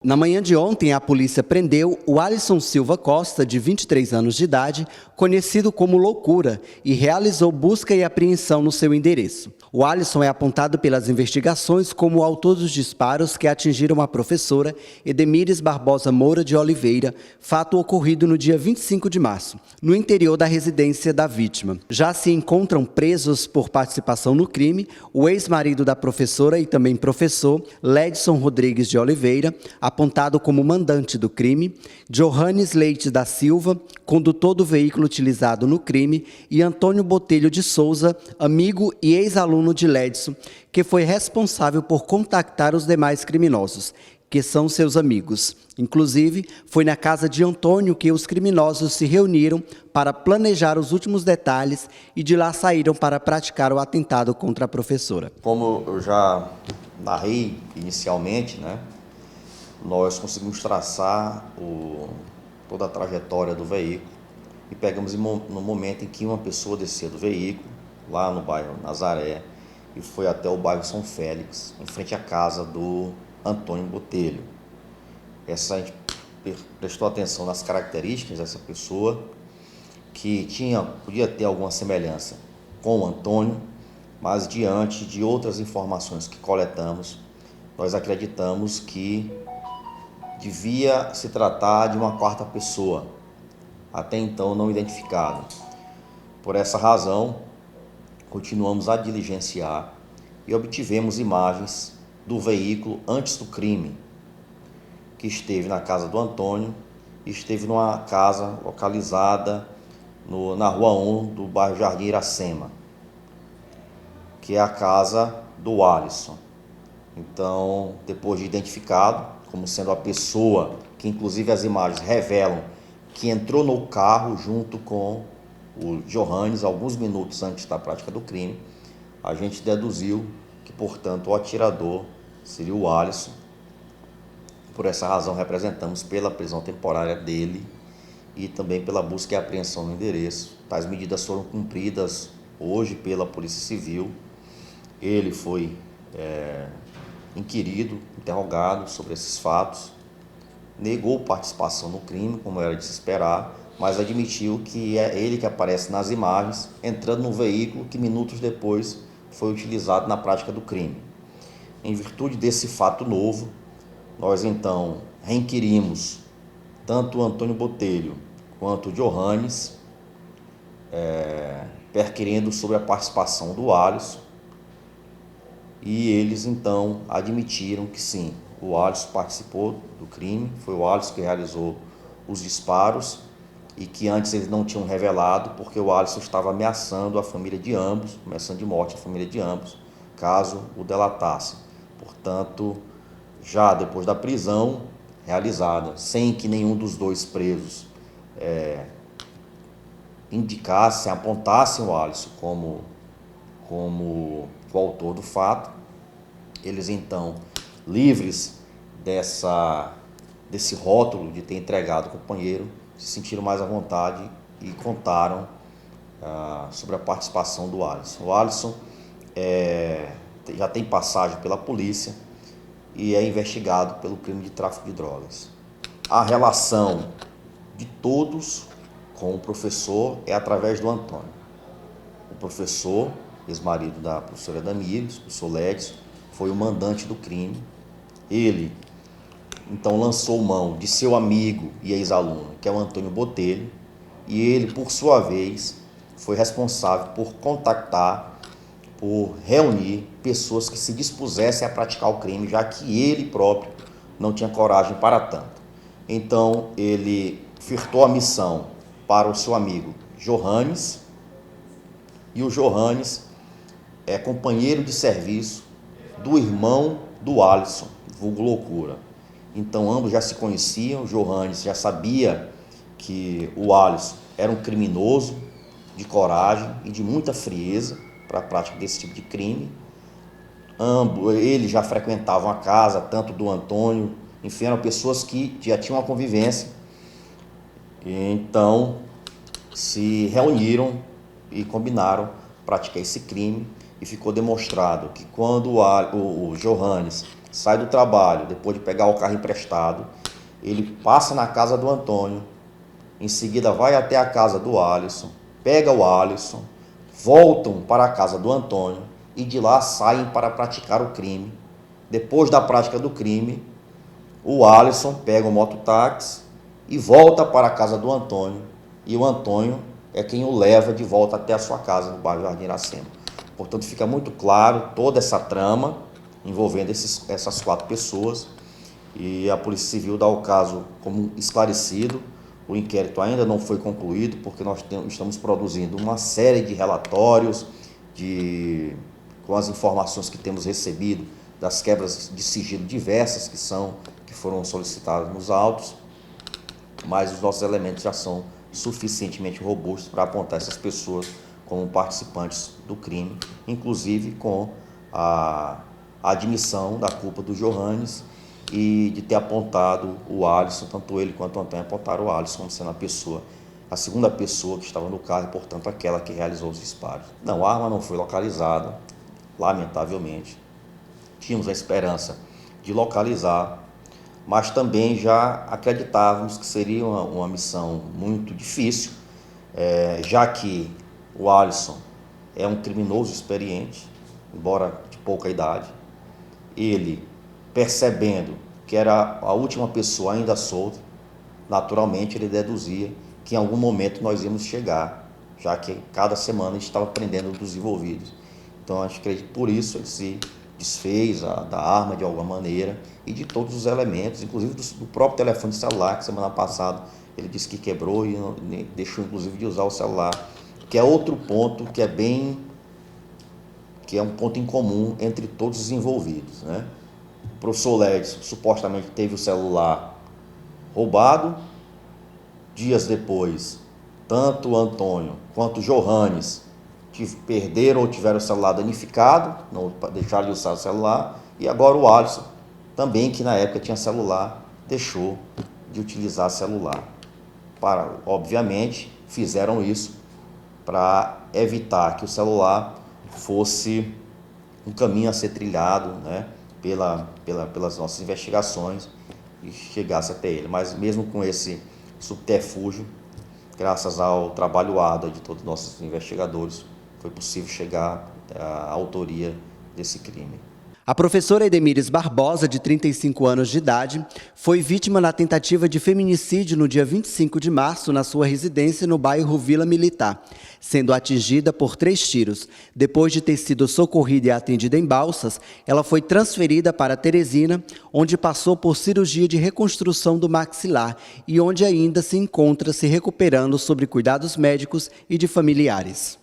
Na manhã de ontem, a polícia prendeu o Alisson Silva Costa, de 23 anos de idade, conhecido como Loucura, e realizou busca e apreensão no seu endereço. O Alisson é apontado pelas investigações como o autor dos disparos que atingiram a professora Edemires Barbosa Moura de Oliveira, fato ocorrido no dia 25 de março, no interior da residência da vítima. Já se encontram presos por participação no crime o ex-marido da professora e também professor, Ledson Rodrigues de Oliveira, apontado como mandante do crime, Johannes Leite da Silva, condutor do veículo utilizado no crime, e Antônio Botelho de Souza, amigo e ex-aluno de Ledson, que foi responsável por contactar os demais criminosos, que são seus amigos. Inclusive, foi na casa de Antônio que os criminosos se reuniram para planejar os últimos detalhes e de lá saíram para praticar o atentado contra a professora. Como eu já narrei inicialmente, nós conseguimos traçar toda a trajetória do veículo e pegamos no momento em que uma pessoa descia do veículo, lá no bairro Nazaré, e foi até o bairro São Félix, em frente à casa do Antônio Botelho. A gente prestou atenção nas características dessa pessoa, que podia ter alguma semelhança com o Antônio, mas diante de outras informações que coletamos, nós acreditamos que devia se tratar de uma quarta pessoa, até então não identificada. Por essa razão, continuamos a diligenciar e obtivemos imagens do veículo antes do crime, que esteve na casa do Antônio e esteve numa casa localizada na Rua 1 do bairro Jardim Iracema, que é a casa do Alisson. Então, depois de identificado como sendo a pessoa que, inclusive, as imagens revelam que entrou no carro junto com o Johannes alguns minutos antes da prática do crime, a gente deduziu que, portanto, o atirador seria o Alisson. Por essa razão, representamos pela prisão temporária dele e também pela busca e apreensão no endereço. Tais medidas foram cumpridas hoje pela Polícia Civil. Ele foi inquirido, interrogado sobre esses fatos, negou participação no crime, como era de se esperar, mas admitiu que é ele que aparece nas imagens, entrando no veículo que minutos depois foi utilizado na prática do crime. Em virtude desse fato novo, nós então reinquirimos tanto o Antônio Botelho quanto o Johannes, perquirindo sobre a participação do Alisson, e eles então admitiram que sim, o Alisson participou do crime, foi o Alisson que realizou os disparos e que antes eles não tinham revelado porque o Alisson estava ameaçando a família de ambos, ameaçando de morte a família de ambos, caso o delatasse. Portanto, já depois da prisão realizada, sem que nenhum dos dois presos indicassem, apontassem o Alisson como o autor do fato, eles então, livres desse rótulo de ter entregado o companheiro, se sentiram mais à vontade e contaram sobre a participação do Alisson. O Alisson já tem passagem pela polícia e é investigado pelo crime de tráfico de drogas. A relação de todos com o professor é através do Antônio. O professor, ex-marido da professora Edemires, o professor Ledson, foi o mandante do crime. Ele, então, lançou mão de seu amigo e ex-aluno, que é o Antônio Botelho, e ele, por sua vez, foi responsável por contactar, por reunir pessoas que se dispusessem a praticar o crime, já que ele próprio não tinha coragem para tanto. Então, ele ofertou a missão para o seu amigo Johannes, e o Johannes é companheiro de serviço do irmão do Alisson, vulgo Loucura. Então ambos já se conheciam, o Johannes já sabia que o Alisson era um criminoso de coragem e de muita frieza para a prática desse tipo de crime. Eles já frequentavam a casa, tanto do Antônio, enfim, eram pessoas que já tinham uma convivência. Então se reuniram e combinaram praticar esse crime, e ficou demonstrado que quando o Johannes sai do trabalho, depois de pegar o carro emprestado, ele passa na casa do Antônio, em seguida vai até a casa do Alisson, pega o Alisson, voltam para a casa do Antônio e de lá saem para praticar o crime. Depois da prática do crime, o Alisson pega o mototáxi e volta para a casa do Antônio, e o Antônio é quem o leva de volta até a sua casa no bairro Jardim Iracema. Portanto, fica muito claro toda essa trama envolvendo essas 4 pessoas, e a Polícia Civil dá o caso como esclarecido. O inquérito ainda não foi concluído, porque nós estamos produzindo uma série de relatórios com as informações que temos recebido das quebras de sigilo diversas que foram solicitadas nos autos, mas os nossos elementos já são suficientemente robustos para apontar essas pessoas como participantes do crime, inclusive com a admissão da culpa do Johannes e de ter apontado o Alisson, tanto ele quanto o Antônio apontaram o Alisson como sendo a segunda pessoa que estava no carro e, portanto, aquela que realizou os disparos. Não, a arma não foi localizada, lamentavelmente. Tínhamos a esperança de localizar, mas também já acreditávamos que seria uma missão muito difícil, já que o Alisson é um criminoso experiente, embora de pouca idade. Ele, percebendo que era a última pessoa ainda solta, naturalmente ele deduzia que em algum momento nós íamos chegar, já que cada semana a gente estava prendendo dos envolvidos. Então, acho que por isso ele se desfez da arma de alguma maneira e de todos os elementos, inclusive do próprio telefone celular, que semana passada ele disse que quebrou e deixou inclusive de usar o celular, que é outro ponto que é um ponto em comum entre todos os envolvidos, né? O professor Ledson supostamente teve o celular roubado. Dias depois, tanto o Antônio quanto o Johannes perderam ou tiveram o celular danificado, não deixaram de usar o celular, e agora o Alisson, também que na época tinha celular, deixou de utilizar celular. Obviamente, fizeram isso para evitar que o celular fosse um caminho a ser trilhado, né, pelas nossas investigações e chegasse até ele. Mas mesmo com esse subterfúgio, graças ao trabalho árduo de todos os nossos investigadores, foi possível chegar à autoria desse crime. A professora Edemires Barbosa, de 35 anos de idade, foi vítima na tentativa de feminicídio no dia 25 de março na sua residência no bairro Vila Militar, sendo atingida por 3 tiros. Depois de ter sido socorrida e atendida em Balsas, ela foi transferida para Teresina, onde passou por cirurgia de reconstrução do maxilar e onde ainda se encontra se recuperando sob cuidados médicos e de familiares.